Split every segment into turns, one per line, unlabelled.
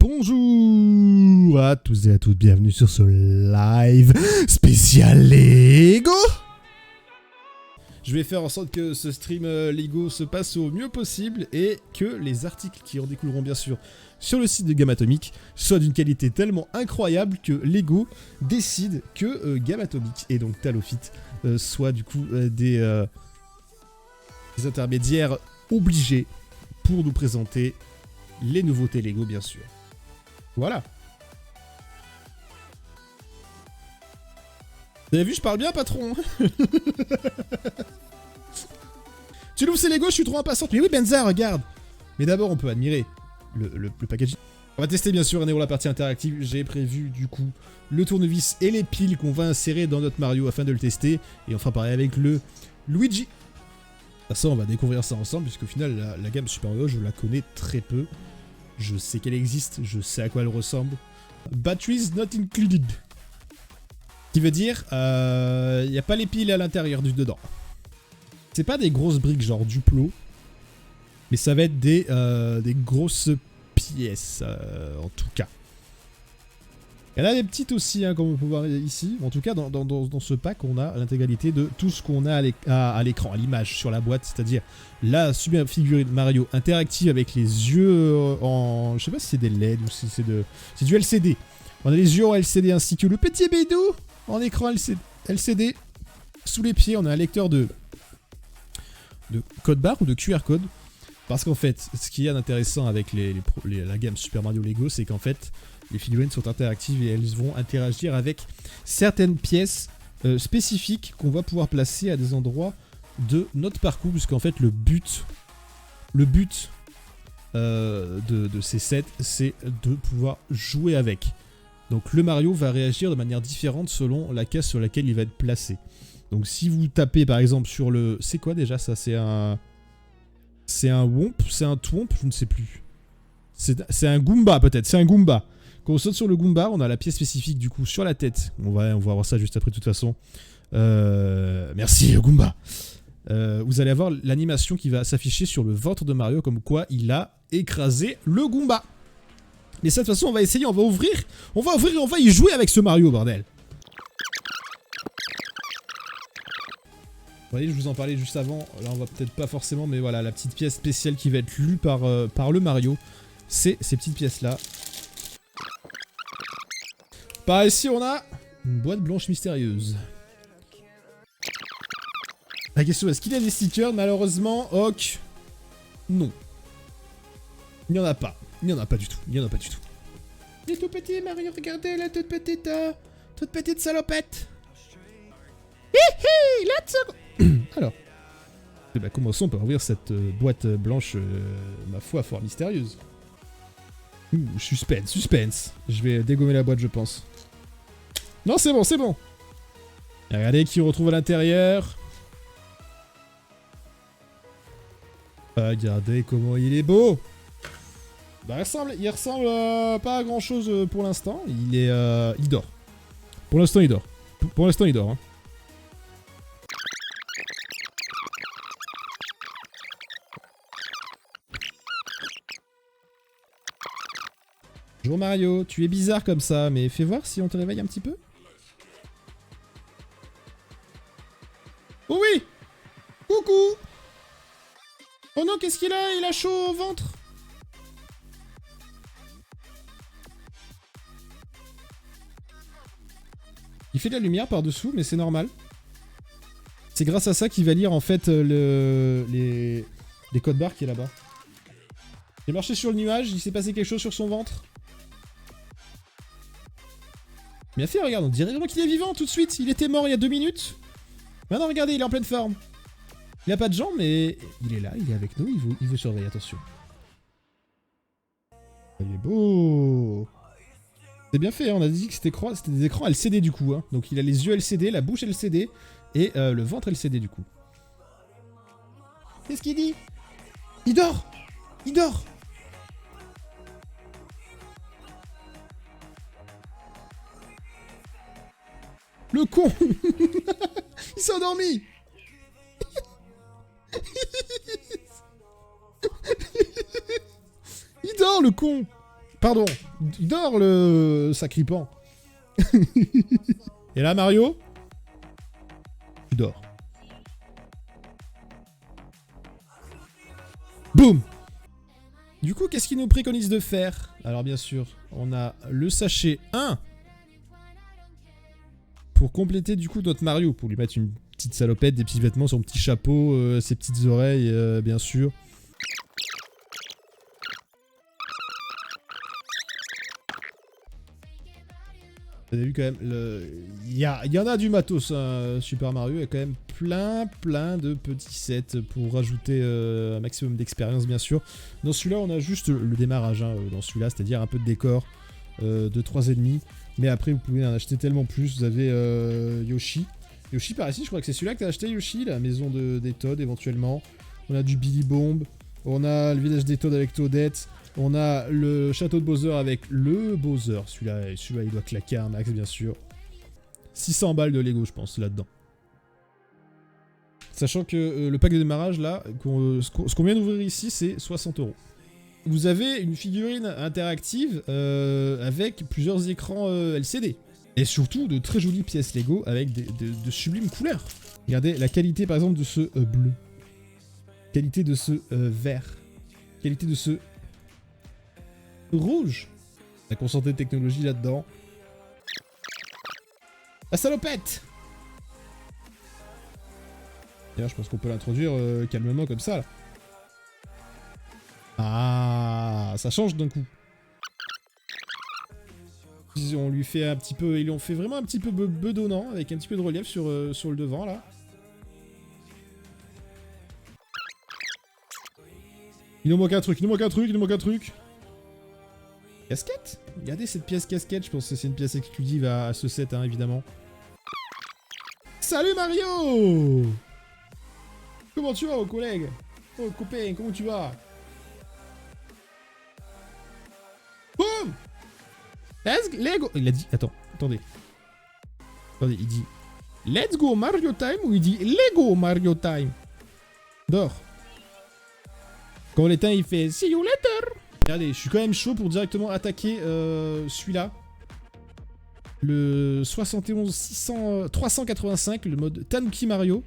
Bonjour à tous et à toutes, bienvenue sur ce live spécial Lego. Je vais faire en sorte que ce stream Lego se passe au mieux possible et que les articles qui en découleront bien sûr sur le site de Gamme Atomique soient d'une qualité tellement incroyable que Lego décide que Gamme Atomique et donc Talofit soient du coup des intermédiaires obligés pour nous présenter les nouveautés Lego bien sûr. Voilà. Vous avez vu, je parle bien, patron. Tu l'ouvres, c'est Lego, je suis trop impatiente. Mais oui, Benza, regarde. Mais d'abord, on peut admirer le packaging. On va tester, bien sûr, la partie interactive. J'ai prévu, du coup, le tournevis et les piles qu'on va insérer dans notre Mario afin de le tester. Et on fera pareil avec le Luigi. De toute façon, on va découvrir ça ensemble, puisqu'au final, la gamme Super Mario, je la connais très peu. Je sais qu'elle existe, je sais à quoi elle ressemble. Batteries not included. Qui veut dire, il n'y a pas les piles à l'intérieur du dedans. C'est pas des grosses briques genre Duplo, mais ça va être des grosses pièces, en tout cas. Il y en a des petites aussi, hein, comme on peut voir ici. En tout cas, dans ce pack, on a l'intégralité de tout ce qu'on a à l'écran, à l'image, sur la boîte. C'est-à-dire la super figurine Mario interactive avec les yeux en... Je sais pas si c'est des LED ou si c'est du LCD. On a les yeux en LCD ainsi que le petit bédou en écran LCD. Sous les pieds, on a un lecteur de code barre ou de QR code. Parce qu'en fait, ce qu'il y a d'intéressant avec la gamme Super Mario Lego, c'est qu'en fait, les figurines sont interactives et elles vont interagir avec certaines pièces spécifiques qu'on va pouvoir placer à des endroits de notre parcours, puisqu'en fait le but de ces sets, c'est de pouvoir jouer avec. Donc le Mario va réagir de manière différente selon la case sur laquelle il va être placé. Donc si vous tapez par exemple sur le... C'est quoi déjà ça? C'est un Womp? C'est un Twomp? Je ne sais plus. C'est un Goomba peut-être, c'est un Goomba. Quand on saute sur le Goomba, on a la pièce spécifique du coup sur la tête. On va voir ça juste après de toute façon. Merci Goomba. Vous allez avoir l'animation qui va s'afficher sur le ventre de Mario comme quoi il a écrasé le Goomba. Mais ça de toute façon on va essayer, on va ouvrir et on va y jouer avec ce Mario bordel. Vous voyez, je vous en parlais juste avant, là on va peut-être pas forcément, mais voilà, la petite pièce spéciale qui va être lue par le Mario, c'est ces petites pièces là. Par ici, on a une boîte blanche mystérieuse. La question, est-ce qu'il y a des stickers? Malheureusement, ok. Non. Il n'y en a pas. Il n'y en a pas du tout. Il n'y en a pas du tout. Il est tout petit, Mario, regardez la toute petite salopette. Hihi, let's go. Alors. Eh ben, commençons par ouvrir cette boîte blanche, ma foi, fort mystérieuse. Suspense, suspense. Je vais dégommer la boîte, je pense. Non, c'est bon, c'est bon. Et regardez qui on retrouve à l'intérieur. Regardez comment il est beau. Bah, il ressemble pas à grand chose pour l'instant. Il dort. Pour l'instant, il dort. Pour l'instant, il dort. Hein. Bonjour Mario, tu es bizarre comme ça, mais fais voir si on te réveille un petit peu. Oh oui! Coucou! Oh non, qu'est-ce qu'il a? Il a chaud au ventre. Il fait de la lumière par-dessous, mais c'est normal. C'est grâce à ça qu'il va lire en fait les codes barres qui est là-bas. Il est marché sur le nuage, il s'est passé quelque chose sur son ventre. Bien fait, regarde, on dirait vraiment qu'il est vivant tout de suite. Il était mort il y a 2 minutes. Maintenant, regardez, il est en pleine forme. Il a pas de jambes, mais il est là, il est avec nous, il veut surveiller, attention. Il est beau. C'est bien fait, hein, on a dit que c'était des écrans LCD du coup. Hein. Donc il a les yeux LCD, la bouche LCD et le ventre LCD du coup. Qu'est-ce qu'il dit? Il dort. Il dort. Le con. Il s'est endormi. Il dort, le con. Pardon. Il dort, le sacripant. Et là, Mario, tu dors. Boum. Du coup, qu'est-ce qu'il nous préconise de faire? Alors bien sûr, on a le sachet 1 pour compléter du coup notre Mario, pour lui mettre une petite salopette, des petits vêtements, son petit chapeau, ses petites oreilles, bien sûr. Vous avez vu quand même, il y en a du matos, hein, Super Mario, il y a quand même plein de petits sets pour rajouter un maximum d'expérience, bien sûr. Dans celui-là, on a juste le démarrage, hein, dans celui-là, c'est-à-dire un peu de décor de 3 ennemis. Mais après, vous pouvez en acheter tellement plus. Vous avez Yoshi. Yoshi, par ici, je crois que c'est celui-là que t'as acheté, Yoshi, la maison des Toad, éventuellement. On a du Billy Bomb. On a le village des Toad avec Toadette. On a le château de Bowser avec le Bowser. Celui-là, il doit claquer un max, bien sûr. 600 balles de Lego, je pense, là-dedans. Sachant que le pack de démarrage, là, ce qu'on vient d'ouvrir ici, c'est 60 €. Vous avez une figurine interactive avec plusieurs écrans LCD. Et surtout, de très jolies pièces Lego avec de sublimes couleurs. Regardez la qualité, par exemple, de ce bleu. Qualité de ce vert. Qualité de ce rouge. La concentrée de technologie là-dedans. La salopette. D'ailleurs, je pense qu'on peut l'introduire calmement comme ça. Là. Ah, ça change d'un coup. On lui fait un petit peu, ils lui ont fait vraiment un petit peu bedonnant avec un petit peu de relief sur le devant là. Il nous manque un truc, il nous manque un truc, il nous manque un truc. Casquette. Regardez cette pièce casquette, je pense que c'est une pièce exclusive à ce set, hein, évidemment. Salut Mario! Comment tu vas, mon collègue? Oh, copain, comment tu vas? Boum! Let's go! Il a dit... Attendez, il dit... Let's go Mario Time ou il dit Lego Mario Time? Dors. Quand l'éteint, il fait See you later! Regardez, je suis quand même chaud pour directement attaquer celui-là. Le 385, le mode Tanuki Mario.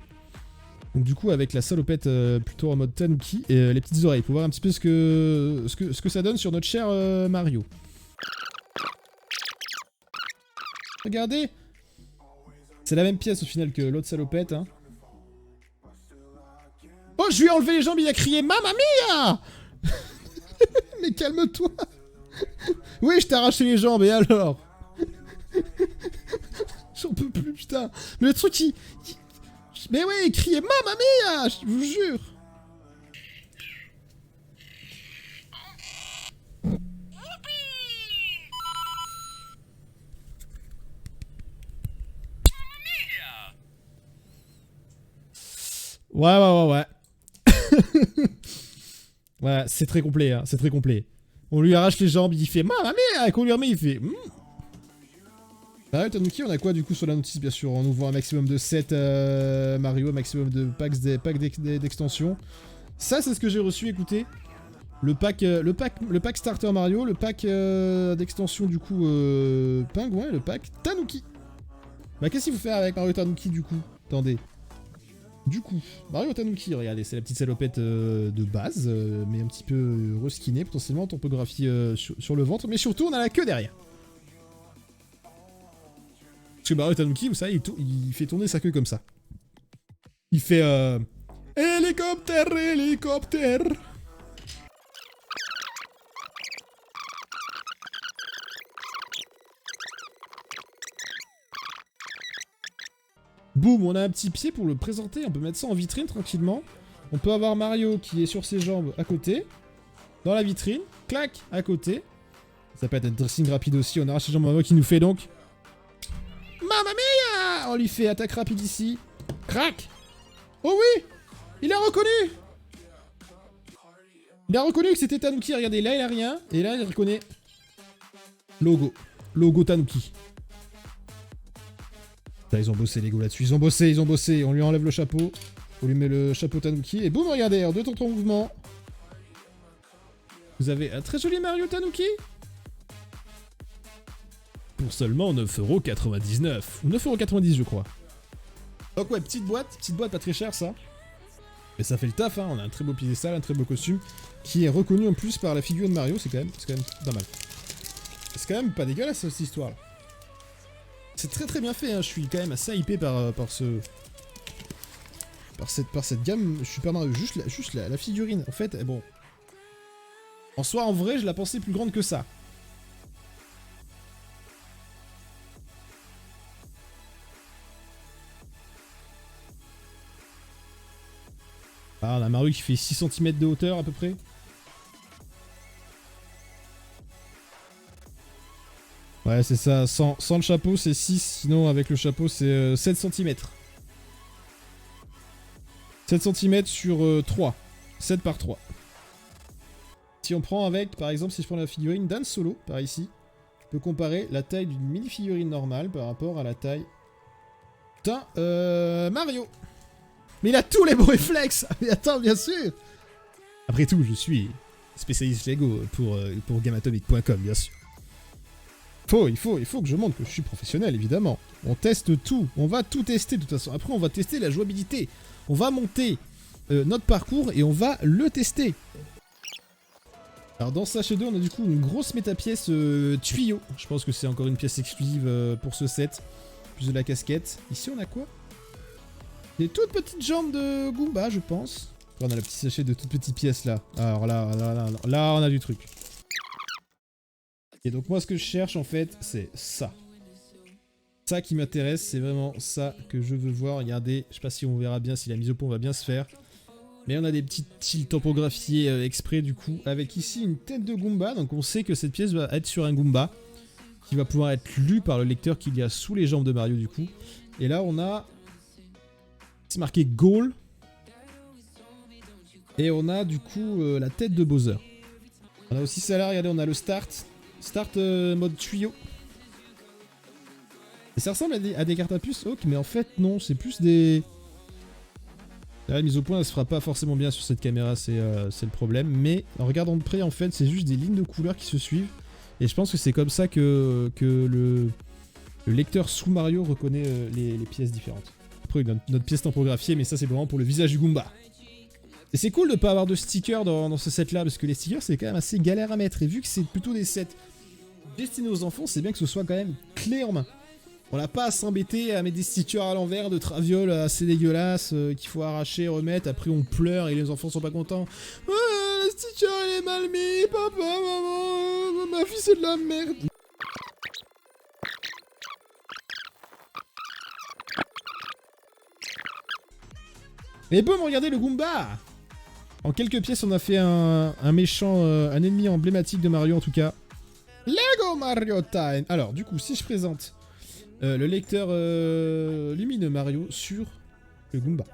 Donc du coup avec la salopette plutôt en mode Tanuki et les petites oreilles pour voir un petit peu ce que ça donne sur notre cher Mario. Regardez, c'est la même pièce au final que l'autre salopette. Hein. Oh, je lui ai enlevé les jambes, il a crié Mamma Mia. Mais calme-toi. Oui, je t'ai arraché les jambes et alors? J'en peux plus, putain. Mais le truc, mais ouais, il criait Mamma Mia, je vous jure. Ouais. Ouais, c'est très complet, hein, c'est très complet. On lui arrache les jambes, il fait Mamma Mia, et qu'on lui remet, il fait Ah ouais, Tanuki, on a quoi du coup sur la notice? Bien sûr, on nous voit un maximum de 7 Mario, un maximum de packs d'extensions. Ça, c'est ce que j'ai reçu, écoutez. Le pack Starter Mario, le pack d'extension du coup Pingouin et le pack Tanuki. Bah, qu'est-ce qu'il faut faire avec Mario Tanuki du coup? Attendez. Du coup, Mario Tanuki, regardez, c'est la petite salopette de base, mais un petit peu reskinée, potentiellement, topographie sur le ventre, mais surtout, on a la queue derrière. Parce que Mario Tanuki, vous savez, il fait tourner sa queue comme ça. Il fait hélicoptère, hélicoptère. Boum, on a un petit pied pour le présenter, on peut mettre ça en vitrine tranquillement. On peut avoir Mario qui est sur ses jambes à côté, dans la vitrine, clac, à côté. Ça peut être un dressing rapide aussi, on arrache les jambes à Mario qui nous fait donc... Mamma Mia! On lui fait attaque rapide ici. Crac! Oh oui! Il a reconnu! Il a reconnu que c'était Tanuki, regardez, là il a rien, et là il reconnaît... Logo. Logo Tanuki. Là, ils ont bossé les gars là-dessus, ils ont bossé, on lui enlève le chapeau, on lui met le chapeau Tanuki, et boum, regardez, en 2 temps 3 mouvements. Vous avez un très joli Mario Tanuki. pour seulement 9,99€. Ou 9,90€ je crois. Donc ouais, petite boîte pas très chère ça. Mais ça fait le taf, hein. On a un très beau piédestal, un très beau costume, qui est reconnu en plus par la figure de Mario, c'est quand même pas mal. C'est quand même pas dégueulasse cette histoire. C'est très très bien fait, hein. Je suis quand même assez hypé par cette gamme Super Mario. Juste la figurine, en fait, bon. En soi, en vrai, je la pensais plus grande que ça. Ah, on a Mario qui fait 6 cm de hauteur à peu près. Ouais, c'est ça. Sans le chapeau, c'est 6. Sinon, avec le chapeau, c'est 7 cm. 7 cm sur 3. 7 par 3. Si on prend avec, par exemple, si je prends la figurine d'Han Solo, par ici, je peux comparer la taille d'une mini-figurine normale par rapport à la taille d'un Mario. Mais il a tous les bons réflexes. Mais attends, bien sûr. Après tout, je suis spécialiste Lego pour GameAtomic.com, bien sûr. Il faut que je montre que je suis professionnel, évidemment. On teste tout. On va tout tester, de toute façon. Après, on va tester la jouabilité. On va monter notre parcours et on va le tester. Alors, dans Sachet 2, on a du coup une grosse métapièce tuyau. Je pense que c'est encore une pièce exclusive pour ce set. Plus de la casquette. Ici, on a quoi? Des toutes petites jambes de Goomba, je pense. On a le petit sachet de toutes petites pièces là. Alors là, on a du truc. Et donc moi, ce que je cherche en fait, c'est ça. Ça qui m'intéresse, c'est vraiment ça que je veux voir. Regardez, je sais pas si on verra bien, si la mise au point va bien se faire. Mais on a des petites tiles topographiées exprès du coup. Avec ici une tête de Goomba. Donc on sait que cette pièce va être sur un Goomba. Qui va pouvoir être lu par le lecteur qu'il y a sous les jambes de Mario du coup. Et là, on a... c'est marqué Goal. Et on a du coup la tête de Bowser. On a aussi ça là, regardez, on a le start. Start mode tuyau. Et ça ressemble à des cartes à puce. Ok, mais en fait non, c'est plus des... La mise au point elle se fera pas forcément bien sur cette caméra, c'est le problème. Mais en regardant de près en fait, c'est juste des lignes de couleurs qui se suivent. Et je pense que c'est comme ça que le lecteur sous Mario reconnaît les pièces différentes. Après, notre pièce tampographiée, mais ça, c'est vraiment pour le visage du Goomba. Et c'est cool de pas avoir de stickers dans ce set-là, parce que les stickers, c'est quand même assez galère à mettre. Et vu que c'est plutôt des sets destinés aux enfants, c'est bien que ce soit quand même clé en main. On n'a pas à s'embêter à mettre des stickers à l'envers de traviole assez dégueulasses qu'il faut arracher, remettre. Après, on pleure et les enfants sont pas contents. Ah, le sticker, il est mal mis, papa, maman, ma fille, c'est de la merde. Et boum, regardez le Goomba! En quelques pièces, on a fait un méchant, un ennemi emblématique de Mario en tout cas. Lego Mario Time! Alors, du coup, si je présente le lecteur lumineux Mario sur le Goomba.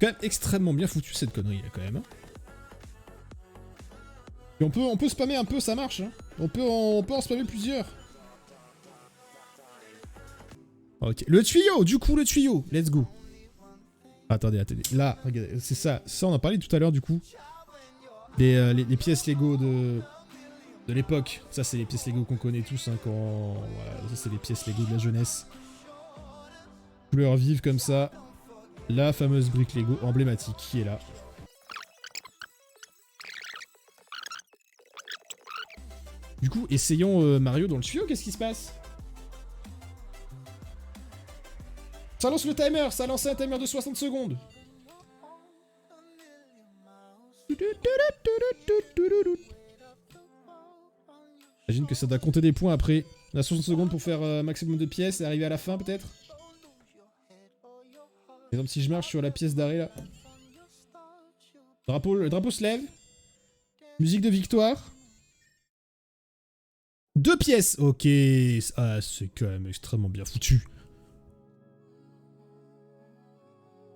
Quand même extrêmement bien foutu cette connerie là quand même. Hein. Et on peut spammer un peu, ça marche. Hein. On peut en spammer plusieurs. Ok, le tuyau, du coup le tuyau, let's go. Attendez. Là, regardez, c'est ça. Ça, on en parlait tout à l'heure du coup. Les pièces Lego de l'époque. Ça, c'est les pièces Lego qu'on connaît tous. Hein, voilà, ça, c'est les pièces Lego de la jeunesse. Couleurs vives comme ça. La fameuse brique Lego emblématique qui est là. Du coup, essayons Mario dans le tuyau. Qu'est-ce qui se passe? Ça lance le timer. Ça a lancé un timer de 60 secondes. J'imagine que ça doit compter des points après. On a 60 secondes pour faire maximum de pièces et arriver à la fin peut-être. Par exemple, si je marche sur la pièce d'arrêt là. Le drapeau se lève. Musique de victoire. 2 pièces. Ok. Ah, c'est quand même extrêmement bien foutu.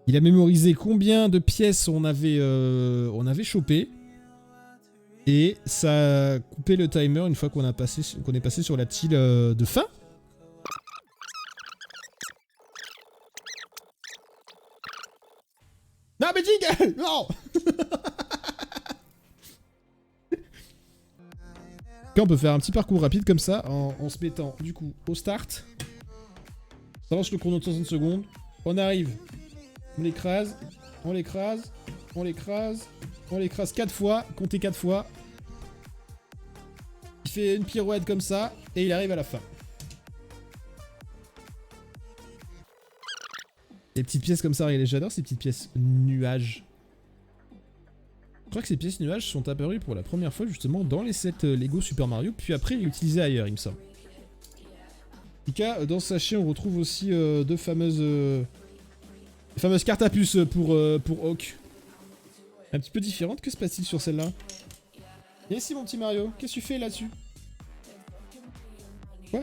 Il a mémorisé combien de pièces on avait chopé. Et ça a coupé le timer une fois qu'on est passé sur la tile de fin. Non mais Jingle, non. Là, on peut faire un petit parcours rapide comme ça, en se mettant du coup au start. Ça lance le chrono de 60 secondes. On arrive. On l'écrase. On l'écrase. On l'écrase. On l'écrase 4 fois. Comptez 4 fois. Il fait une pirouette comme ça. Et il arrive à la fin. Les petites pièces comme ça, regardez, j'adore ces petites pièces nuages. Je crois que ces pièces nuages sont apparues pour la première fois justement dans les sets Lego Super Mario, puis après réutilisées ailleurs, il me semble. En tout cas, dans ce sachet, on retrouve aussi deux fameuses cartes à puce pour Hawk. Un petit peu différente, que se passe-t-il sur celle-là? Viens ici mon petit Mario, qu'est-ce que tu fais là-dessus? Quoi?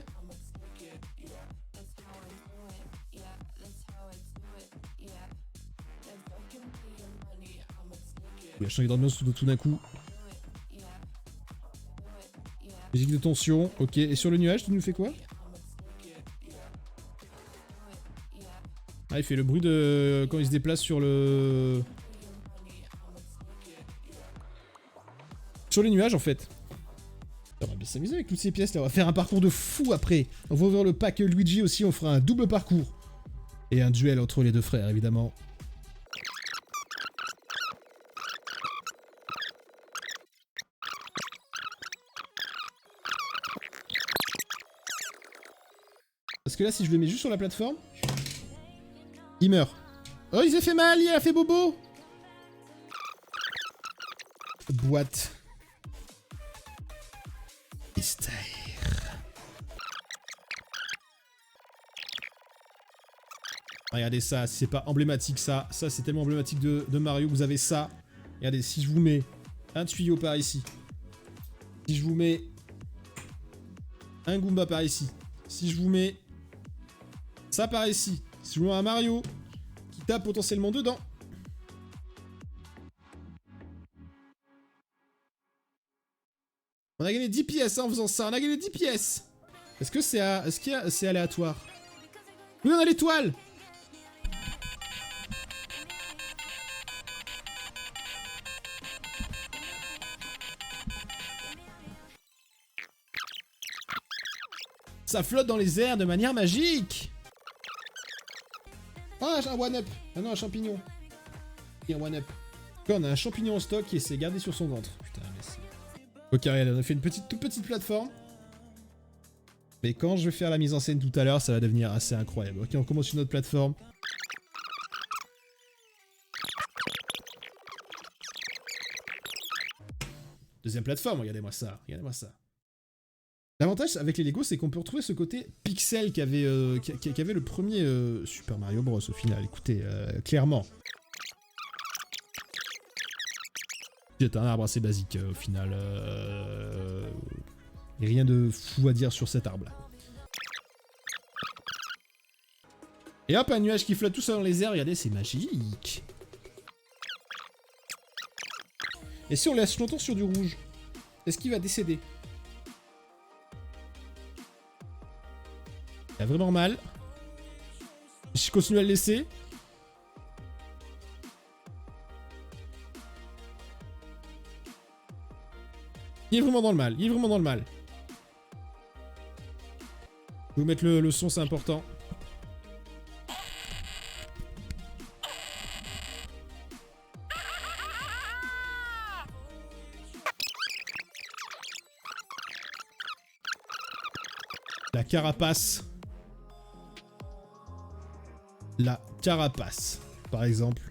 Il a changé d'ambiance tout d'un coup. Musique de tension, ok. Et sur le nuage, tu nous fais quoi? Ah, il fait le bruit de... quand il se déplace sur le... sur les nuages, en fait. On va bien s'amuser avec toutes ces pièces, là. On va faire un parcours de fou, après. On va ouvrir le pack Luigi aussi, on fera un double parcours. Et un duel entre les deux frères, évidemment. Parce que là, si je le mets juste sur la plateforme, il meurt. Oh, il s'est fait mal, il a fait bobo. Boîte. Mystère. Regardez ça, c'est pas emblématique ça. Ça, c'est tellement emblématique de Mario. Vous avez ça. Regardez, si je vous mets un tuyau par ici. Si je vous mets un Goomba par ici. Si je vous mets ça par ici. Si je vous mets un Mario qui tape potentiellement dedans. On a gagné 10 pièces hein, en faisant ça. On a gagné 10 pièces. Est-ce que c'est aléatoire? Oui, on a l'étoile. Ça flotte dans les airs de manière magique. Ah, j'ai un one-up. Ah non, un champignon. Et un one-up. On a un champignon en stock et c'est gardé sur son ventre. Putain, mais c'est... Ok, regarde, on a fait une toute petite plateforme. Mais quand je vais faire la mise en scène tout à l'heure, ça va devenir assez incroyable. Ok, on commence une autre plateforme. Deuxième plateforme, regardez-moi ça. Regardez-moi ça. L'avantage avec les Lego, c'est qu'on peut retrouver ce côté pixel qu'avait le premier Super Mario Bros. Au final. Écoutez, clairement. C'est un arbre assez basique au final. Rien de fou à dire sur cet arbre-là. Et hop, un nuage qui flotte tout seul dans les airs. Regardez, c'est magique. Et si on laisse longtemps sur du rouge, est-ce qu'il va décéder? Il a vraiment mal. Je continue à le laisser. Il est vraiment dans le mal. Il est vraiment dans le mal. Je vais vous mettre le son, c'est important. La carapace. La carapace, par exemple.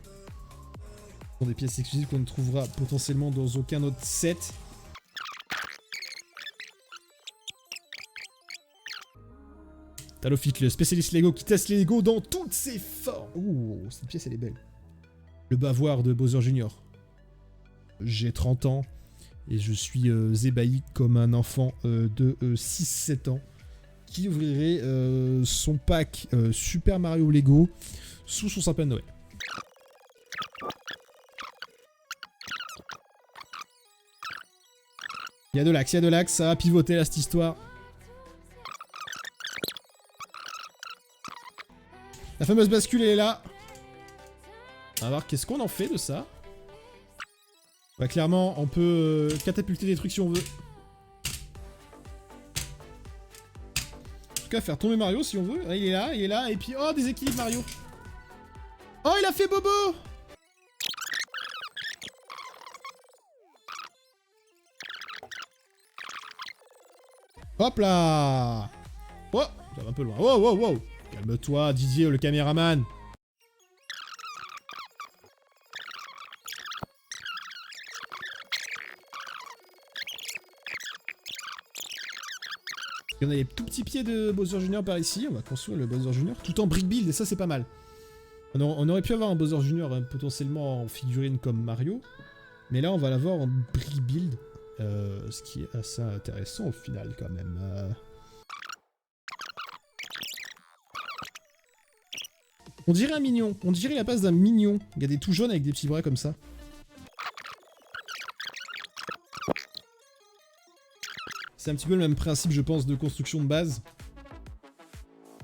Ce sont des pièces exclusives qu'on ne trouvera potentiellement dans aucun autre set. Talofit, le spécialiste Lego qui teste les Lego dans toutes ses formes. Ouh, cette pièce elle est belle. Le bavoir de Bowser Jr. J'ai 30 ans et je suis ébahi comme un enfant de 6-7 ans qui ouvrirait son pack Super Mario Lego sous son sapin de Noël. Il y a de l'axe, ça va pivoter là cette histoire. La fameuse bascule elle est là. On va voir qu'est-ce qu'on en fait de ça. Bah clairement, on peut catapulter des trucs si on veut. En tout cas, faire tomber Mario si on veut. Ah, il est là, et puis... Oh, déséquilibre Mario. Oh, il a fait Bobo! Hop là! Oh, ça va un peu loin. Wow, wow, wow! Calme-toi, Didier, le caméraman. On a les tout petits pieds de Bowser Jr. par ici. On va construire le Bowser Jr. tout en brick build, et ça, c'est pas mal. On aurait pu avoir un Bowser Jr. Potentiellement en figurine comme Mario. Mais là, on va l'avoir en brick build. Ce qui est assez intéressant au final, quand même. On dirait un mignon. On dirait la base d'un mignon. Il y a des tout jaunes avec des petits bras comme ça. C'est un petit peu le même principe, je pense, de construction de base.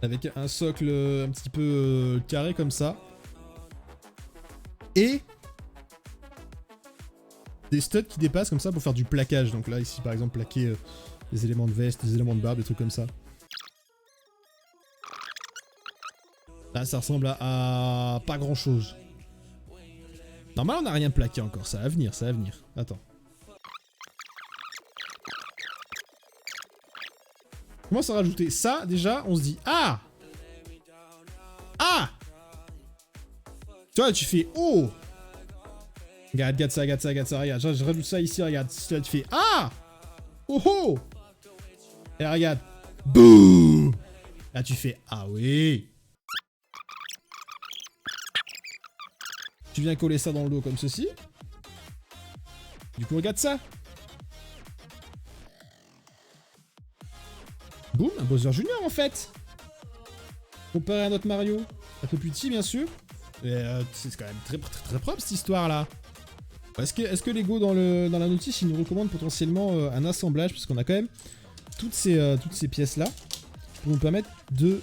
Avec un socle un petit peu carré comme ça. Et des studs qui dépassent comme ça pour faire du plaquage. Donc là, ici, par exemple, plaquer des éléments de veste, des éléments de barbe, des trucs comme ça. Là, ça ressemble à pas grand-chose. Normalement, on n'a rien plaqué encore. Ça va venir, ça va venir. Attends. On commence à rajouter ça, déjà, on se dit... Ah! Ah! Tu vois, tu fais... Oh! Regarde ça, regarde ça, regarde ça, regarde. Je rajoute ça ici, regarde. Là, tu fais... Ah! Oh oh! Et là, regarde. Boum! Là, tu fais... Ah oui! Tu viens coller ça dans le dos comme ceci. Du coup, regarde ça. Boum, un Bowser Junior en fait. Comparé à notre Mario. Un peu plus petit, bien sûr. C'est quand même très propre cette histoire là. Est-ce que Lego dans la notice il nous recommande potentiellement un assemblage, parce qu'on a quand même toutes ces pièces là pour nous permettre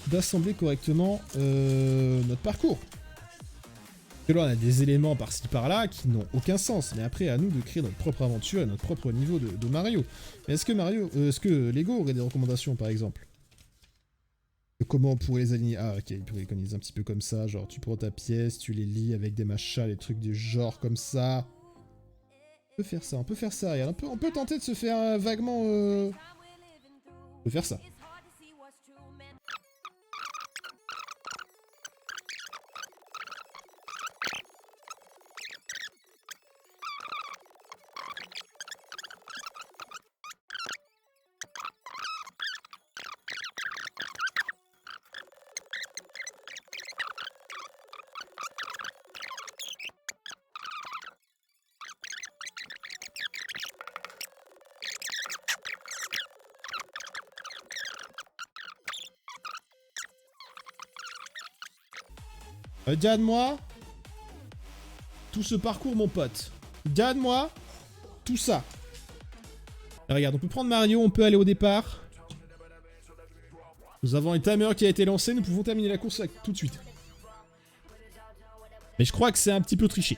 d'assembler correctement notre parcours. Et là on a des éléments par-ci par-là qui n'ont aucun sens, mais après à nous de créer notre propre aventure et notre propre niveau de Mario. Mais est-ce que Lego aurait des recommandations par exemple? Comment on pourrait les aligner? Ah ok, il pourrait les organiser un petit peu comme ça, genre tu prends ta pièce, tu les lis avec des machins, des trucs du genre comme ça. On peut faire ça, regarde, on peut tenter de se faire vaguement... On peut faire ça. Regarde-moi tout ce parcours, mon pote. Regarde-moi tout ça. Et regarde, on peut prendre Mario, on peut aller au départ. Nous avons un timer qui a été lancé, nous pouvons terminer la course tout de suite. Mais je crois que c'est un petit peu triché.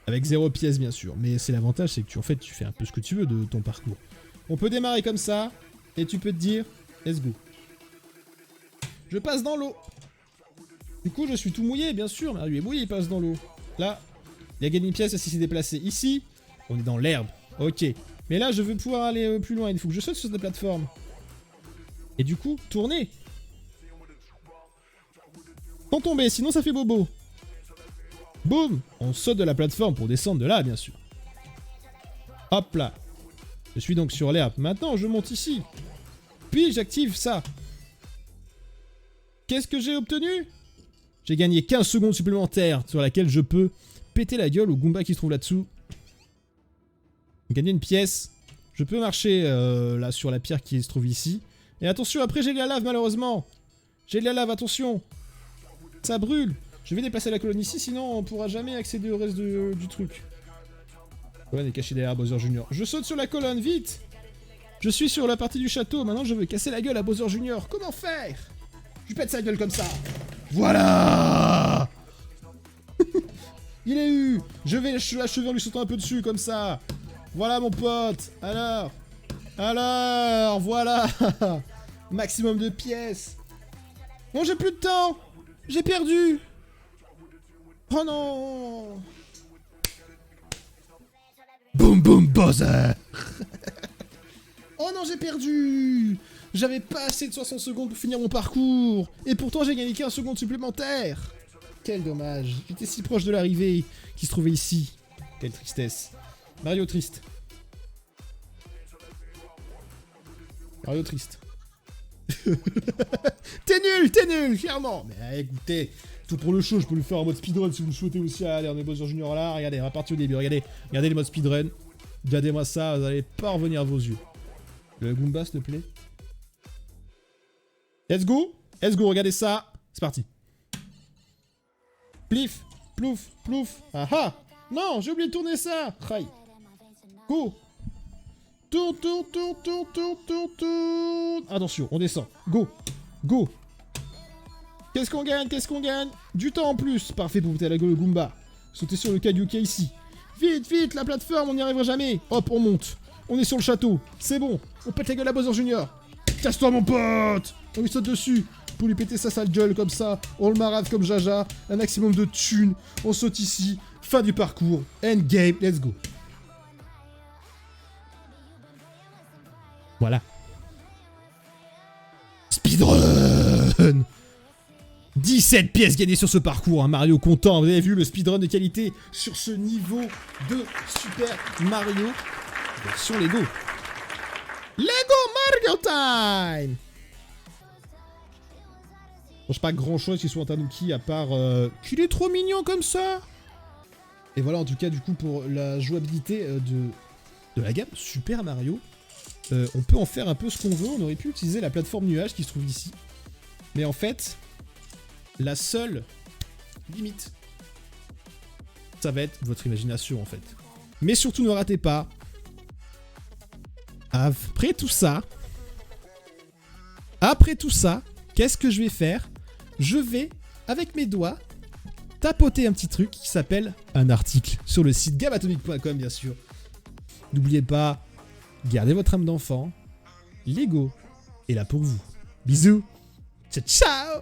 Avec 0 pièce, bien sûr. Mais c'est l'avantage, c'est que tu fais un peu ce que tu veux de ton parcours. On peut démarrer comme ça, et tu peux te dire, let's go. Je passe dans l'eau. Du coup, je suis tout mouillé, bien sûr. Mario est mouillé, il passe dans l'eau. Là, il a gagné une pièce, il s'est déplacé. Ici, on est dans l'herbe. Ok. Mais là, je veux pouvoir aller plus loin. Il faut que je saute sur cette plateforme. Et du coup, tourner. Sans tomber, sinon ça fait bobo. Boum. On saute de la plateforme pour descendre de là, bien sûr. Hop là. Je suis donc sur l'herbe. Maintenant, je monte ici. Puis, j'active ça. Qu'est-ce que j'ai obtenu? J'ai gagné 15 secondes supplémentaires sur laquelle je peux péter la gueule au Goomba qui se trouve là-dessous. Gagner une pièce. Je peux marcher là sur la pierre qui se trouve ici. Et attention, après j'ai de la lave malheureusement. J'ai de la lave, attention. Ça brûle. Je vais déplacer la colonne ici, sinon on pourra jamais accéder au reste du truc. La colonne est cachée derrière Bowser Jr. Je saute sur la colonne, vite. Je suis sur la partie du château, maintenant je veux casser la gueule à Bowser Jr. Comment faire? lui pète sa gueule comme ça. Voilà. Il est eu. Je vais l'achever en lui sautant un peu dessus, comme ça. Voilà, mon pote. Alors, voilà. Maximum de pièces. Bon, j'ai plus de temps. J'ai perdu. Oh non. Boum boum buzzer. Oh non, j'ai perdu. J'avais pas assez de 60 secondes pour finir mon parcours. Et pourtant, j'ai gagné 15 secondes supplémentaires. Quel dommage. J'étais si proche de l'arrivée qui se trouvait ici. Quelle tristesse. Mario triste. Mario triste. T'es nul, clairement. Mais écoutez, tout pour le show, je peux le faire en mode speedrun si vous le souhaitez aussi. Allez, on est Bowser Junior là. Regardez, on va partir au début. Regardez le mode speedrun. Regardez-moi ça, vous allez pas revenir à vos yeux. Le Goomba, s'il te plaît. Let's go, regardez ça. C'est parti. Plif, plouf, plouf. Ah ah. Non, j'ai oublié de tourner ça. Aïe. Go. Tourne. Attention, on descend. Go. Qu'est-ce qu'on gagne? Du temps en plus. Parfait pour monter à la gueule le Goomba. Sauter sur le Kadyuka ici. Vite, la plateforme, on n'y arrivera jamais. Hop, on monte. On est sur le château. C'est bon. On pète la gueule à Bowser Junior. Casse-toi, mon pote. On lui saute dessus. Pour lui péter sa sale gueule comme ça. On le marave comme Jaja. Un maximum de thunes. On saute ici. Fin du parcours. Endgame. Let's go. Voilà. Speedrun. 17 pièces gagnées sur ce parcours, hein. Mario content, vous avez vu le speedrun de qualité sur ce niveau de Super Mario version Lego. Lego Mario Time. Bon, pas grand chose qui soit un Tanuki à part qu'il est trop mignon comme ça. Et voilà, en tout cas, du coup, pour la jouabilité de la gamme Super Mario, on peut en faire un peu ce qu'on veut. On aurait pu utiliser la plateforme nuage qui se trouve ici. Mais en fait, la seule limite, ça va être votre imagination en fait. Mais surtout ne ratez pas, après tout ça, qu'est-ce que je vais faire? Je vais, avec mes doigts, tapoter un petit truc qui s'appelle un article sur le site gameatomic.com bien sûr. N'oubliez pas, gardez votre âme d'enfant, Lego est là pour vous. Bisous, ciao ciao.